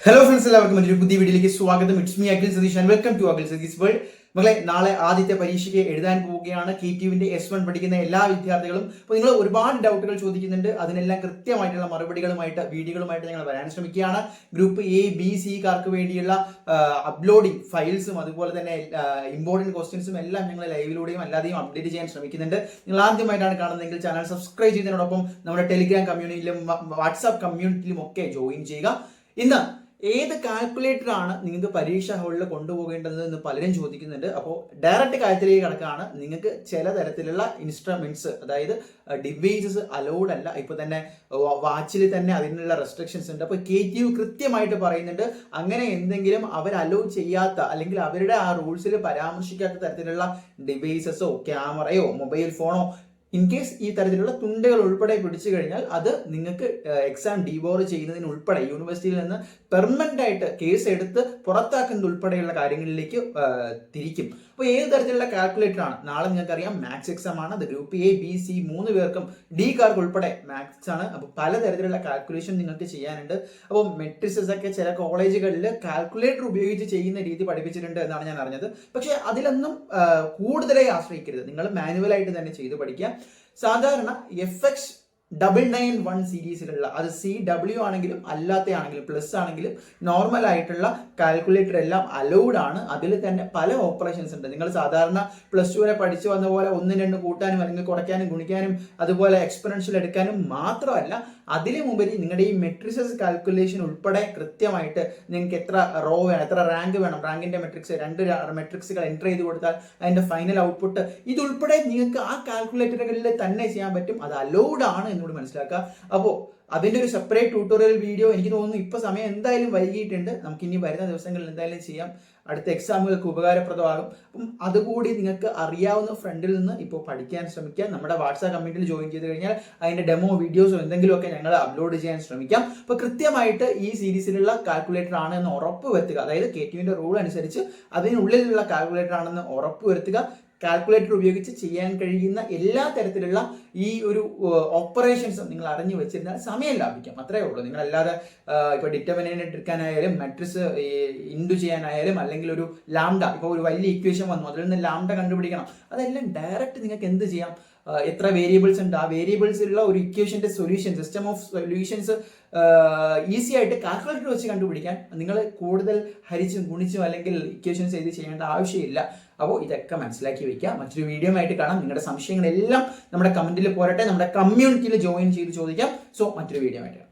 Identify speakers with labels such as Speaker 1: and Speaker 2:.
Speaker 1: Hello friends, എല്ലാവർക്കും ഒരു പുതിയ വീഡിയോയിലേക്ക് സ്വാഗതം. It's me Akhil Satheesh and welcome to Akhil Satheesh world. മകളെ, നാളെ ആദ്യത്തെ പരീക്ഷയ്ക്ക് എഴുതാൻ പോവുകയാണ് KTUവിന്റെ S1 പഠിക്കുന്ന എല്ലാ വിദ്യാർത്ഥികളും. അപ്പോൾ നിങ്ങൾ ഒരുപാട് ഡൗട്ടുകൾ ചോദിക്കുന്നുണ്ട്. അതിനെല്ലാം കൃത്യമായിട്ടുള്ള മറുപടികളുമായിട്ട് വീഡിയോകളുമായിട്ട് ഞങ്ങൾ വരാൻ ശ്രമിക്കുകയാണ്. ഗ്രൂപ്പ് A, B, C വേണ്ടിയുള്ള അപ്ലോഡിംഗ് ഫയൽസും അതുപോലെ തന്നെ ഇമ്പോർട്ടൻറ്റ് ക്വസ്റ്റ്യൻസും എല്ലാം ഞങ്ങൾ ലൈവിലൂടെയും അല്ലാതെയും അപ്ഡേറ്റ് ചെയ്യാൻ ശ്രമിക്കുന്നുണ്ട്. നിങ്ങൾ ആദ്യമായിട്ടാണ് കാണുന്നതെങ്കിൽ ചാനൽ സബ്സ്ക്രൈബ് ചെയ്യുന്നതിനോടൊപ്പം നമ്മുടെ ടെലിഗ്രാം കമ്മ്യൂണിറ്റിയിലും വാട്സാപ്പ് കമ്മ്യൂണിറ്റിയിലും ഒക്കെ ജോയിൻ ചെയ്യുക. ഇന്ന് ഏത് കാൽക്കുലേറ്റർ ആണ് നിങ്ങൾക്ക് പരീക്ഷാ ഹാളിൽ കൊണ്ടുപോകേണ്ടത് എന്ന് പലരും ചോദിക്കുന്നുണ്ട്. അപ്പോൾ ഡയറക്റ്റ് കാര്യത്തിലേക്ക് കിടക്കുകയാണ്. നിങ്ങൾക്ക് ചില തരത്തിലുള്ള ഇൻസ്ട്രുമെന്റ്സ്, അതായത് ഡിവൈസസ് അലൗഡ് അല്ല. ഇപ്പോൾ തന്നെ വാച്ചിൽ തന്നെ അതിനുള്ള റെസ്ട്രിക്ഷൻസ് ഉണ്ട്. അപ്പോൾ KTU കൃത്യമായിട്ട് പറയുന്നുണ്ട്, അങ്ങനെ എന്തെങ്കിലും അവർ അലോ ചെയ്യാത്ത അല്ലെങ്കിൽ അവരുടെ ആ റൂൾസിൽ പരാമർശിക്കാത്ത തരത്തിലുള്ള ഡിവൈസസോ ക്യാമറയോ മൊബൈൽ ഫോണോ ഇൻ കേസ് ഈ തരത്തിലുള്ള തുണ്ടുകൾ ഉൾപ്പെടെ പിടിച്ചു കഴിഞ്ഞാൽ അത് നിങ്ങൾക്ക് എക്സാം ഡിവോർ ചെയ്യുന്നതിന് ഉൾപ്പെടെ യൂണിവേഴ്സിറ്റിയിൽ നിന്ന് പെർമനന്റ് ആയിട്ട് കേസ് എടുത്ത് പുറത്താക്കുന്നത് ഉൾപ്പെടെയുള്ള കാര്യങ്ങളിലേക്ക് തിരിക്കും. അപ്പോൾ ഏത് തരത്തിലുള്ള കാൽക്കുലേറ്റർ ആണ്? നാളെ നിങ്ങൾക്കറിയാം മാത്സ് എക്സാം ആണ്. അത് ഗ്രൂപ്പ് A, B, C 3 പേർക്കും D ഉൾപ്പെടെ മാത്സ് ആണ്. അപ്പോൾ പലതരത്തിലുള്ള കാൽക്കുലേഷൻ നിങ്ങൾക്ക് ചെയ്യാനുണ്ട്. അപ്പോൾ മെട്രിസസ് ഒക്കെ ചില കോളേജുകളിൽ കാൽക്കുലേറ്റർ ഉപയോഗിച്ച് ചെയ്യുന്ന രീതി പഠിപ്പിച്ചിട്ടുണ്ട് എന്നാണ് ഞാൻ അറിഞ്ഞത്. പക്ഷേ അതിലൊന്നും കൂടുതലായി ആശ്രയിക്കരുത്. നിങ്ങൾ മാനുവലായിട്ട് തന്നെ ചെയ്ത് പഠിക്കുക. സാധാരണ FX991 സീരീസിലുള്ള, അത് CW ആണെങ്കിലും അല്ലാത്ത ആണെങ്കിലും പ്ലസ് ആണെങ്കിലും നോർമൽ ആയിട്ടുള്ള കാൽക്കുലേറ്റർ എല്ലാം അലൗഡ് ആണ്. അതിൽ തന്നെ പല ഓപ്പറേഷൻസ് ഉണ്ട്. നിങ്ങൾ സാധാരണ +2 വരെ പഠിച്ചു വന്ന പോലെ 1, 2 കൂട്ടാനും അല്ലെങ്കിൽ കുറയ്ക്കാനും ഗുണിക്കാനും അതുപോലെ എക്സ്പൊണൻഷ്യൽ എടുക്കാനും മാത്രമല്ല, അതിലുമുപരി നിങ്ങളുടെ ഈ മെട്രിസസ് കാൽക്കുലേഷൻ ഉൾപ്പെടെ കൃത്യമായിട്ട് നിങ്ങൾക്ക് എത്ര റോ വേണം, എത്ര റാങ്ക് വേണം, റാങ്കിന്റെ മെട്രിക്സ് 2 മെട്രിക്സുകൾ എൻ്റർ ചെയ്ത് കൊടുത്താൽ അതിന്റെ ഫൈനൽ ഔട്ട്പുട്ട്, ഇതുൾപ്പെടെ നിങ്ങൾക്ക് ആ കാൽക്കുലേറ്ററുകളിൽ തന്നെ ചെയ്യാൻ പറ്റും. അത് അലൗഡ് ആണ് എന്നുകൂടി മനസ്സിലാക്കുക. അപ്പോൾ അതിൻ്റെ ഒരു സെപ്പറേറ്റ് ട്യൂട്ടോറിയൽ വീഡിയോ എനിക്ക് തോന്നുന്നു ഇപ്പോൾ സമയം എന്തായാലും വൈകിയിട്ടുണ്ട്. നമുക്ക് ഇനി വരുന്ന ദിവസങ്ങളിൽ എന്തായാലും ചെയ്യാം. അടുത്ത എക്സാമുകൾക്ക് ഉപകാരപ്രദമാകും. അപ്പം അതുകൂടി നിങ്ങൾക്ക് അറിയാവുന്ന ഫ്രണ്ടിൽ നിന്ന് ഇപ്പോൾ പഠിക്കാൻ ശ്രമിക്കാം. നമ്മുടെ വാട്സാപ്പ് കമ്മ്യൂണിറ്റിയിൽ ജോയിൻ ചെയ്ത് കഴിഞ്ഞാൽ അതിൻ്റെ ഡെമോ വീഡിയോസോ എന്തെങ്കിലുമൊക്കെ ഞങ്ങൾ അപ്ലോഡ് ചെയ്യാൻ ശ്രമിക്കാം. അപ്പോൾ കൃത്യമായിട്ട് ഈ സീരീസിലുള്ള കാൽക്കുലേറ്റർ ആണെന്ന് ഉറപ്പ് വരുത്തുക. അതായത് KTUവിൻ്റെ റൂൾ അനുസരിച്ച് അതിനുള്ളിലുള്ള കാൽക്കുലേറ്റർ ആണെന്ന് ഉറപ്പ് വരുത്തുക. കാൽക്കുലേറ്റർ ഉപയോഗിച്ച് ചെയ്യാൻ കഴിയുന്ന എല്ലാ തരത്തിലുള്ള ഈ ഒരു ഓപ്പറേഷൻസും നിങ്ങൾ അറിഞ്ഞു വെച്ചിരുന്നാൽ സമയം ലാഭിക്കാം. അത്രേ ഉള്ളൂ. നിങ്ങളല്ലാതെ ഇപ്പോൾ ഡിറ്റർമിനേറ്റ് എടുക്കാനായാലും മെട്രിക്സ് ഇൻഡു ചെയ്യാനായാലും അല്ലെങ്കിൽ ഒരു ലാംഡ, ഇപ്പോൾ ഒരു വലിയ ഇക്വേഷൻ വന്നു അതിൽ നിന്ന് ലാംഡ കണ്ടുപിടിക്കണം, അതെല്ലാം ഡയറക്റ്റ് നിങ്ങൾക്ക് എന്ത് ചെയ്യാം? എത്ര വേരിയബിൾസ് ഉണ്ട്, ആ വേരിയബിൾസിലുള്ള ഒരു ഇക്വേഷൻ്റെ solution, system of solutions easy ആയിട്ട് കാൽക്കുലേറ്റർ വെച്ച് കണ്ടുപിടിക്കാൻ നിങ്ങൾ കൂടുതൽ ഹരിച്ചും ഗുണിച്ചും അല്ലെങ്കിൽ ഇക്വേഷൻസ് എഴുതി ചെയ്യേണ്ട ആവശ്യമില്ല. അപ്പോൾ ഇതൊക്കെ മനസ്സിലാക്കി വയ്ക്കുക. മറ്റൊരു വീഡിയോ ആയിട്ട് കാണാം. നിങ്ങളുടെ സംശയങ്ങളെല്ലാം നമ്മുടെ കമന്റിൽ പോരട്ടെ. നമ്മുടെ കമ്മ്യൂണിറ്റിയിൽ ജോയിൻ ചെയ്ത് ചോദിക്കാം. സോ മറ്റൊരു വീഡിയോ ആയിട്ട്